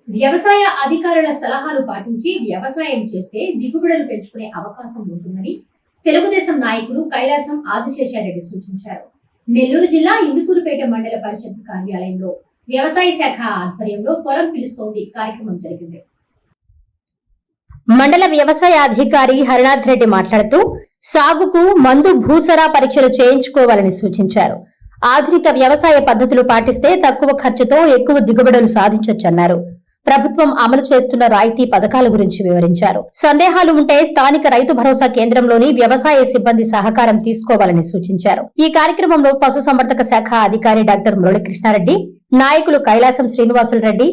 వ్యవసాయ అధికారుల సలహాలు పాటించి వ్యవసాయం చేస్తే దిగుబడులు పెంచుకునే అవకాశం ఉంటుందని తెలుగుదేశం నాయకుడు కైలాసం ఆదిశేషారెడ్డి సూచించారు. నెల్లూరు జిల్లా ఇందుకూరుపేట మండల పరిషత్ కార్యాలయంలో వ్యవసాయ శాఖ ఆధ్వర్యంలో పొలం పిలుస్తోంది కార్యక్రమం జరిగింది. మండల వ్యవసాయ అధికారి హరినాథ్ రెడ్డి మాట్లాడుతూ సాగుకు మందు భూసరా పరీక్షలు చేయించుకోవాలని సూచించారు. ఆధునిక వ్యవసాయ పద్ధతులు పాటిస్తే తక్కువ ఖర్చుతో ఎక్కువ దిగుబడులు సాధించొచ్చన్నారు. ప్రభుత్వం అమలు చేస్తున్న రాయితీ పథకాల గురించి వివరించారు. సందేహాలు ఉంటే స్థానిక రైతు భరోసా కేంద్రంలోని వ్యవసాయ సిబ్బంది సహకారం తీసుకోవాలని సూచించారు. ఈ కార్యక్రమంలో పశుసంవర్ధక శాఖ అధికారి డాక్టర్ మురళీకృష్ణారెడ్డి, నాయకులు కైలాసం శ్రీనివాసులరెడ్డి,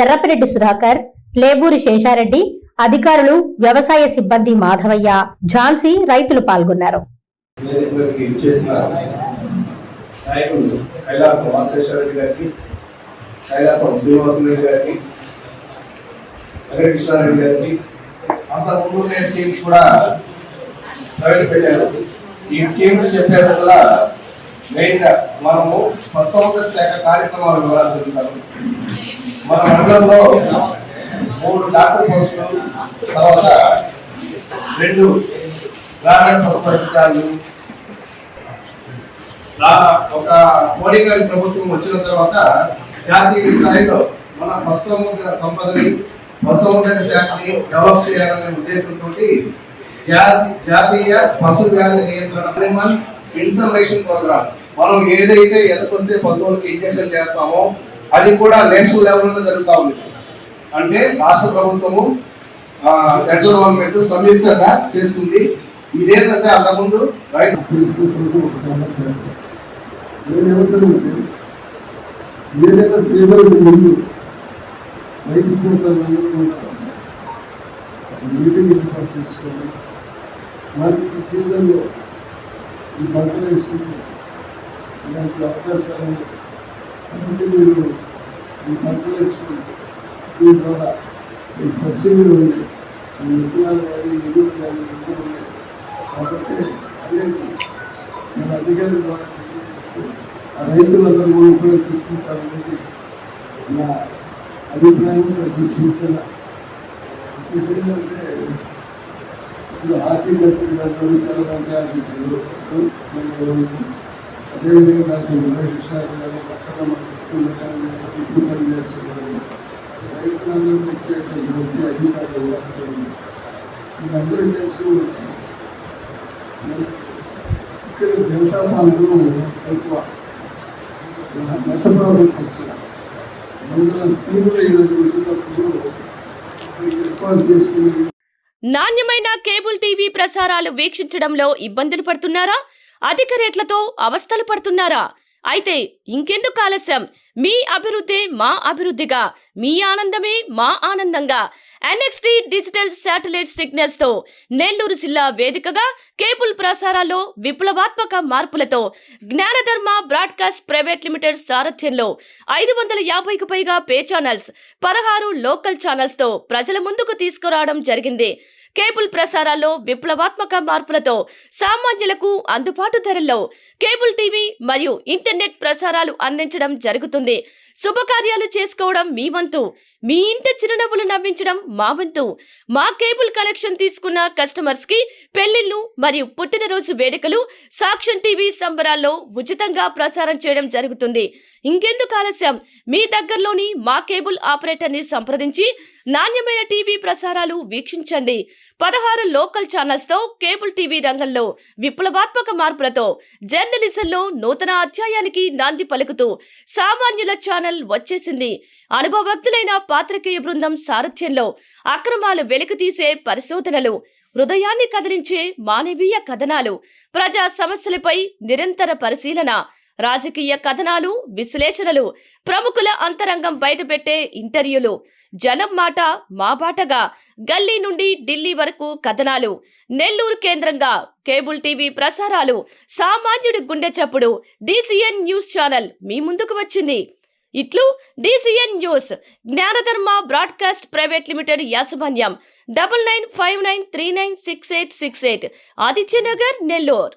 ఎర్రపిరెడ్డి సుధాకర్, లేబూరి శేషారెడ్డి, అధికారులు, వ్యవసాయ సిబ్బంది మాధవయ్య, ఝాన్సీ రైతులు పాల్గొన్నారు. కృష్ణారెడ్డి గారికి అంతకుముందు స్కీమ్స్ కూడా ప్రవేశపెట్టారు. ఈ స్కీమ్స్ చెప్పేటల్ల మెయిన్ గా మనము పశుసంవర్ధక శాఖ కార్యక్రమాలు వివరాలు జరుగుతారు. మన మండలంలో 3 డాక్టర్ పోస్టులు, తర్వాత 2 గ్రామీణ పశు వైద్యశాలలు, ఒక మోడీ గారి ప్రభుత్వం వచ్చిన తర్వాత జాతీయ స్థాయిలో మన పశుసంవర్ధక సంపదని పశుసంవర్ధక శాఖని డెవలప్ చేయాలనే ఉద్దేశంతో జాతీయ పశు వ్యాధి నియంత్రణ ఇన్సమరేషన్ ప్రోగ్రామ్ మనం ఏదైతే ఎదకొస్తే పశువులకి ఇంజక్షన్ చేస్తామో అది కూడా నేషనల్ లెవెల్లో జరుగుతూ ఉంది. అంటే రాష్ట్ర ప్రభుత్వము సెంట్రల్ గవర్నమెంట్ సంయుక్తంగా చేస్తుంది. ఇదేంటంటే అంతకుముందు రైతు ఏదైతే సీజన్ ముందు రైతు మీటింగ్ ఏర్పాటు చేసుకోండి. వారికి సీజన్లో ఈ పంటలు వేసుకుంటే ఇలాంటి అవకాశాలు అంటే మీరు ఈ పంటలు వేసుకుంటే దీని ద్వారా ఈ సబ్సిడీలు ఉన్నాయి, విత్తనాలు కానీ ఎరువులు కానీ ఎరువులు ఉన్నాయి. కాబట్టి అనేది మన అధికారుల ద్వారా తెలియజేస్తే ఆ రైతులందరూ కూడా ఉపయోగించుకుంటారనేది నా అభిప్రాయం, సూచన. ఏంటంటే ఇప్పుడు హార్టికల్చర్ గారు చాలా మంచి అనిపిస్తుంది. అదేవిధంగా నాకు కృష్ణారెడ్డి గారు పక్కన మన చేస్తున్నారు. రైతులందరూ ఇచ్చేటటువంటి అధికారులు మీరందరూ తెలుసు. ఇక్కడ డెల్టా ప్రాంతం ఎక్కువ మెట్ట ప్రాంతం వచ్చిన నాణ్యమైన కేబుల్ టీవీ ప్రసారాలు వీక్షించడంలో ఇబ్బందులు పడుతున్నారా? అధిక రేట్లతో అవస్థలు పడుతున్నారా? అయితే ఇంకెందుకు ఆలస్యం? మీ అభివృద్ధి మా అభివృద్ధిగా, మీ ఆనందమే మా ఆనందంగా NXT డిజిటల్ శాటిలైట్ సిగ్నల్స్ తో నెల్లూరు జిల్లా వేదికగా కేబుల్ ప్రసారాల్లో విప్లవాత్మక మార్పులతో జ్ఞానధర్మ బ్రాడ్కాస్ట్ ప్రైవేట్ లిమిటెడ్ సారథ్యంలో 550కు పైగా పే ఛానల్స్, 16 లోకల్ ఛానల్స్ తో ప్రజల ముందుకు తీసుకురావడం జరిగింది. కేబుల్ ప్రసారాల్లో విప్లవాత్మక మార్పులతో సామాన్యులకు అందుబాటు ధరల్లో కేబుల్ టీవీ మరియు ఇంటర్నెట్ ప్రసారాలు అందించడం జరుగుతుంది. శుభకార్యాలు చేసుకోవడం మీ వంతు, మీ ఇంటి చిరునవ్వులు నవ్వించడం మా వంతు. మా కేబుల్ కనెక్షన్ తీసుకున్న కస్టమర్స్ కి పెళ్లిళ్లు మరియు పుట్టినరోజు వేడుకలు సాక్ష్యం టీవీ సంబరాల్లో ఉచితంగా ప్రసారం చేయడం జరుగుతుంది. ఇంకెందుకు ఆలస్యం? మీ దగ్గరలోని మా కేబుల్ ఆపరేటర్ ని సంప్రదించి నాణ్యమైన టీవీ ప్రసారాలు వీక్షించండి. 16 లోకల్ ఛానల్స్ తో కేబుల్ టీవీ రంగంలో విప్లవాత్మక మార్పులతో జర్నలిజంలో నూతన అధ్యాయానికి నాంది పలుకుతూ సామాన్యుల ఛానల్ వచ్చేసింది. అనుభవజ్ఞులైన పాత్రికేయ బృందం సారథ్యంలో అక్రమాలు వెలికితీసే పరిశోధనలు, హృదయాన్ని కదిలించే మానవీయ కథనాలు, ప్రజా సమస్యలపై నిరంతర పరిశీలన, రాజకీయ కథనాలు, విశ్లేషణలు, ప్రముఖుల అంతరంగం బయటపెట్టే ఇంటర్వ్యూలు, జనం మాట మా బాటగా గల్లీ నుండి ఢిల్లీ వరకు కథనాలు, నెల్లూరు కేంద్రంగా కేబుల్ టీవీ ప్రసారాలు, సామాన్యుడి గుండె చప్పుడు DCN న్యూస్ ఛానల్ మీ ముందుకు వచ్చింది. ఇట్లు DCN news, జ్ఞానధర్మ broadcast private limited యాజమాన్యం, 9959396868, ఆదిత్యనగర్, నెల్లూరు.